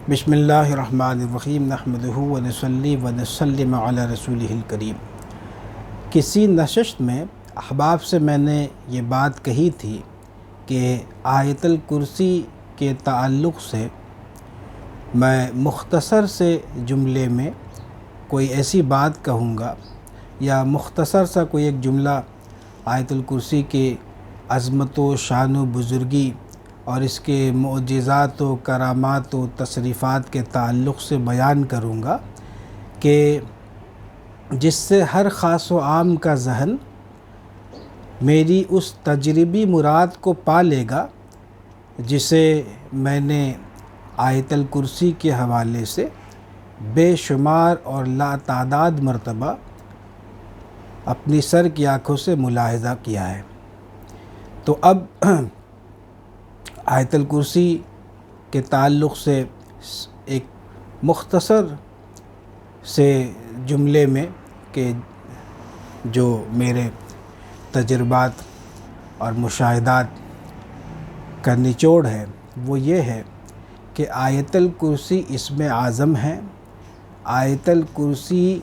بسم اللہ الرحمن الرحیم نحمدہ ونصلی ونسلم علی رسولہ الکریم۔ کسی نشست میں احباب سے میں نے یہ بات کہی تھی کہ آیت الکرسی کے تعلق سے میں مختصر سے جملے میں کوئی ایسی بات کہوں گا یا مختصر سا کوئی ایک جملہ آیت الکرسی کے عظمت و شان و بزرگی اور اس کے معجزات و کرامات و تصریفات کے تعلق سے بیان کروں گا کہ جس سے ہر خاص و عام کا ذہن میری اس تجربی مراد کو پا لے گا جسے میں نے آیت الکرسی کے حوالے سے بے شمار اور لاتعداد مرتبہ اپنی سر کی آنکھوں سے ملاحظہ کیا ہے۔ تو اب آیت الکرسی کے تعلق سے ایک مختصر سے جملے میں کہ جو میرے تجربات اور مشاہدات کا نچوڑ ہے وہ یہ ہے کہ آیت الکرسی اسم اعظم ہے۔ آیت الکرسی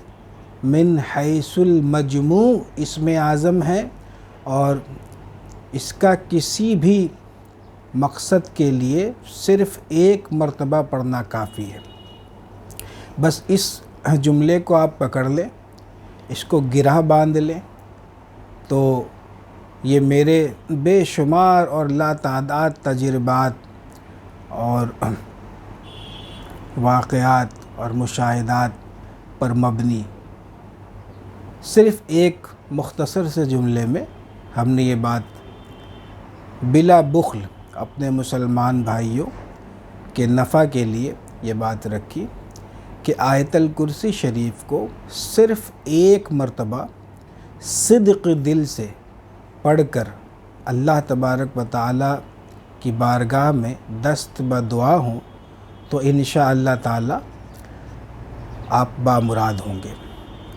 من حیث المجموع اسم اعظم ہے اور اس کا کسی بھی مقصد کے لیے صرف ایک مرتبہ پڑھنا کافی ہے۔ بس اس جملے کو آپ پکڑ لیں، اس کو گرہ باندھ لیں تو یہ میرے بے شمار اور لاتعداد تجربات اور واقعات اور مشاہدات پر مبنی صرف ایک مختصر سے جملے میں ہم نے یہ بات بلا بخل اپنے مسلمان بھائیوں کے نفع کے لیے یہ بات رکھی کہ آیت الکرسی شریف کو صرف ایک مرتبہ صدق دل سے پڑھ کر اللہ تبارک و تعالی کی بارگاہ میں دست بدعا ہوں تو انشاءاللہ تعالی آپ بامراد ہوں گے،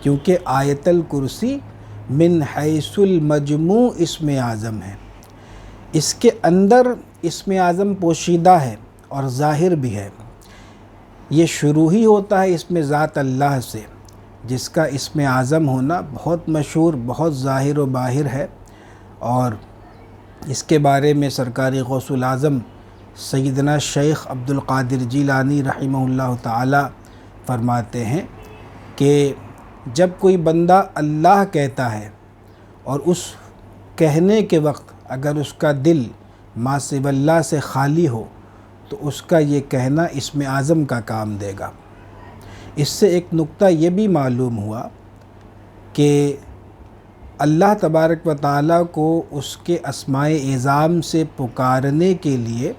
کیونکہ آیت الکرسی من حیث المجموع اسم اعظم ہے۔ اس کے اندر اسم اعظم پوشیدہ ہے اور ظاہر بھی ہے۔ یہ شروع ہی ہوتا ہے اسم ذات اللہ سے، جس کا اسم اعظم ہونا بہت مشہور، بہت ظاہر و باہر ہے، اور اس کے بارے میں سرکار غوث الاعظم سیدنا شیخ عبد القادر جیلانی رحمہ اللہ تعالی فرماتے ہیں کہ جب کوئی بندہ اللہ کہتا ہے اور اس کہنے کے وقت اگر اس کا دل ما سوی اللہ سے خالی ہو تو اس کا یہ کہنا اسم اعظم کا کام دے گا۔ اس سے ایک نقطہ یہ بھی معلوم ہوا کہ اللہ تبارک و تعالیٰ کو اس کے اسماء اعظام سے پکارنے کے لیے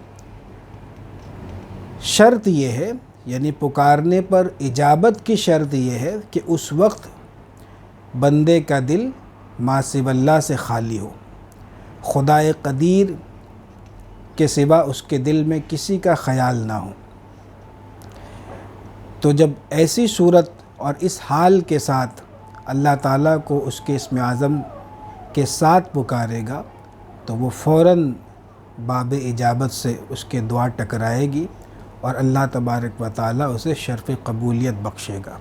شرط یہ ہے، یعنی پکارنے پر اجابت کی شرط یہ ہے کہ اس وقت بندے کا دل ما سوی اللہ سے خالی ہو، خدائے قدیر کے سوا اس کے دل میں کسی کا خیال نہ ہو۔ تو جب ایسی صورت اور اس حال کے ساتھ اللہ تعالیٰ کو اس کے اسم اعظم کے ساتھ پکارے گا تو وہ فوراً باب اجابت سے اس کے دعا ٹکرائے گی اور اللہ تبارک و تعالیٰ اسے شرف قبولیت بخشے گا۔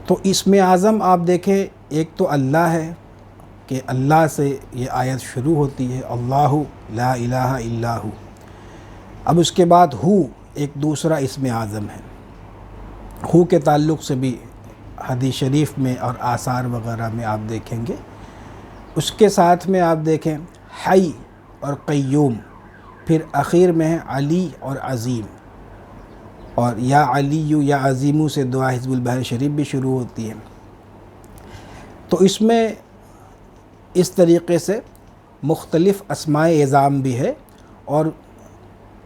تو اسم اعظم آپ دیکھیں، ایک تو اللہ ہے کہ اللہ سے یہ آیت شروع ہوتی ہے، اللہ لا الہ الا ہو۔ اب اس کے بعد ہو ایک دوسرا اسم اعظم ہے۔ ہو کے تعلق سے بھی حدیث شریف میں اور آثار وغیرہ میں آپ دیکھیں گے۔ اس کے ساتھ میں آپ دیکھیں حی اور قیوم، پھر اخیر میں ہے علی اور عظیم، اور یا علی یا عظیم سے دعا حزب البحر شریف بھی شروع ہوتی ہے۔ تو اس میں اس طریقے سے مختلف اسماء اعظام بھی ہے، اور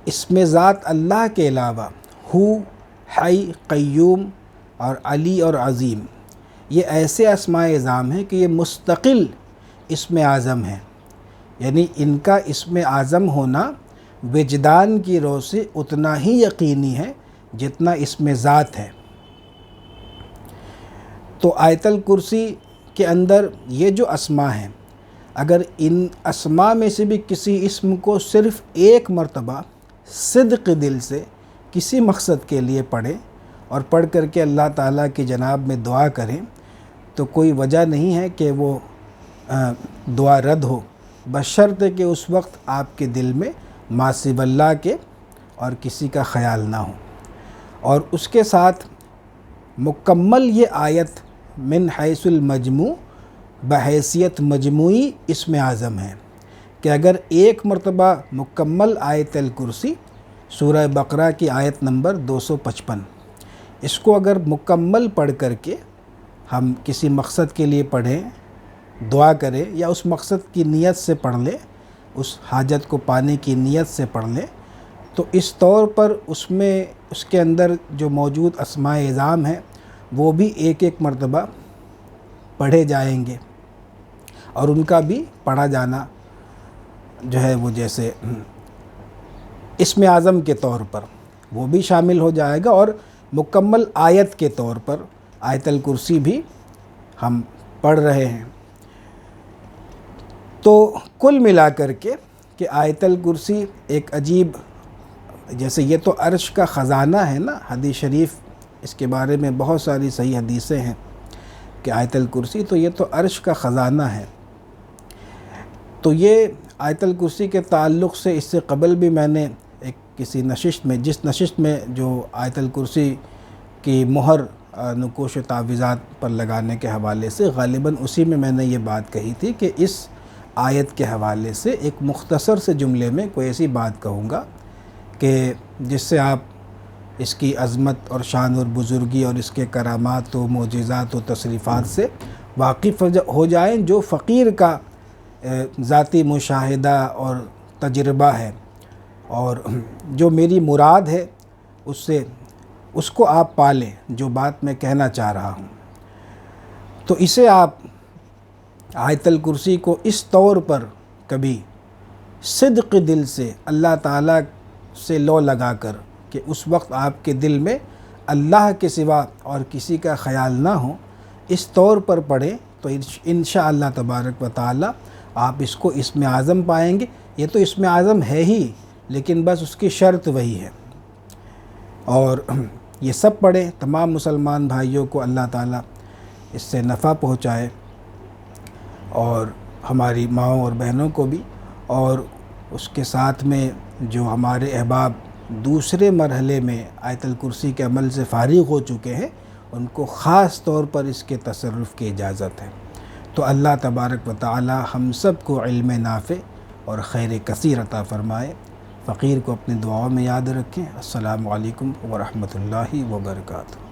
اسم ذات اللہ کے علاوہ ہو، حی، قیوم اور علی اور عظیم یہ ایسے اسماء اعظام ہیں کہ یہ مستقل اسم اعظم ہیں، یعنی ان کا اسم اعظم ہونا وجدان کی رو سے اتنا ہی یقینی ہے جتنا اسم ذات ہے۔ تو آیت الکرسی کے اندر یہ جو اسماء ہیں، اگر ان اسماء میں سے بھی کسی اسم کو صرف ایک مرتبہ صدق دل سے کسی مقصد کے لیے پڑھیں اور پڑھ کر کے اللہ تعالیٰ کی جناب میں دعا کریں تو کوئی وجہ نہیں ہے کہ وہ دعا رد ہو، بشرطے کہ اس وقت آپ کے دل میں ما سوی اللہ کے اور کسی کا خیال نہ ہو۔ اور اس کے ساتھ مکمل یہ آیت من حیث المجموع بحیثیت مجموعی اسم اعظم ہے کہ اگر ایک مرتبہ مکمل آیت الکرسی سورہ بقرہ کی آیت نمبر 255 اس کو اگر مکمل پڑھ کر کے ہم کسی مقصد کے لیے پڑھیں، دعا کریں یا اس مقصد کی نیت سے پڑھ لیں، اس حاجت کو پانے کی نیت سے پڑھ لیں، تو اس طور پر اس میں اس کے اندر جو موجود اسماء اعظام ہیں وہ بھی ایک ایک مرتبہ پڑھے جائیں گے، اور ان کا بھی پڑھا جانا جو ہے وہ جیسے اسم اعظم کے طور پر وہ بھی شامل ہو جائے گا، اور مکمل آیت کے طور پر آیت الکرسی بھی ہم پڑھ رہے ہیں۔ تو کل ملا کر کے کہ آیت الکرسی ایک عجیب، جیسے یہ تو عرش کا خزانہ ہے نا، حدیث شریف اس کے بارے میں بہت ساری صحیح حدیثیں ہیں کہ آیت الکرسی تو یہ تو عرش کا خزانہ ہے۔ تو یہ آیت الکرسی کے تعلق سے اس سے قبل بھی میں نے ایک کسی نشست میں، جس نشست میں جو آیت الکرسی کی مہر نقوش و تعویذات پر لگانے کے حوالے سے، غالباً اسی میں نے یہ بات کہی تھی کہ اس آیت کے حوالے سے ایک مختصر سے جملے میں کوئی ایسی بات کہوں گا کہ جس سے آپ اس کی عظمت اور شان اور بزرگی اور اس کے کرامات و معجزات و تصریفات سے واقف ہو جائیں، جو فقیر کا ذاتی مشاہدہ اور تجربہ ہے، اور جو میری مراد ہے اس کو آپ پالیں، جو بات میں کہنا چاہ رہا ہوں۔ تو اسے آپ آیت الکرسی کو اس طور پر کبھی صدق دل سے اللہ تعالیٰ سے لو لگا کر کہ اس وقت آپ کے دل میں اللہ کے سوا اور کسی کا خیال نہ ہو، اس طور پر پڑھیں تو انشاءاللہ تبارک و تعالی آپ اس کو اسم اعظم پائیں گے۔ یہ تو اسم اعظم ہے ہی، لیکن بس اس کی شرط وہی ہے۔ اور یہ سب پڑھیں، تمام مسلمان بھائیوں کو اللہ تعالیٰ اس سے نفع پہنچائے، اور ہماری ماؤں اور بہنوں کو بھی، اور اس کے ساتھ میں جو ہمارے احباب دوسرے مرحلے میں آیت الکرسی کے عمل سے فارغ ہو چکے ہیں ان کو خاص طور پر اس کے تصرف کی اجازت ہے۔ تو اللہ تبارک و تعالی ہم سب کو علم نافع اور خیر کثیر عطا فرمائے۔ فقیر کو اپنی دعاؤں میں یاد رکھیں۔ السلام علیکم ورحمۃ اللہ وبرکاتہ۔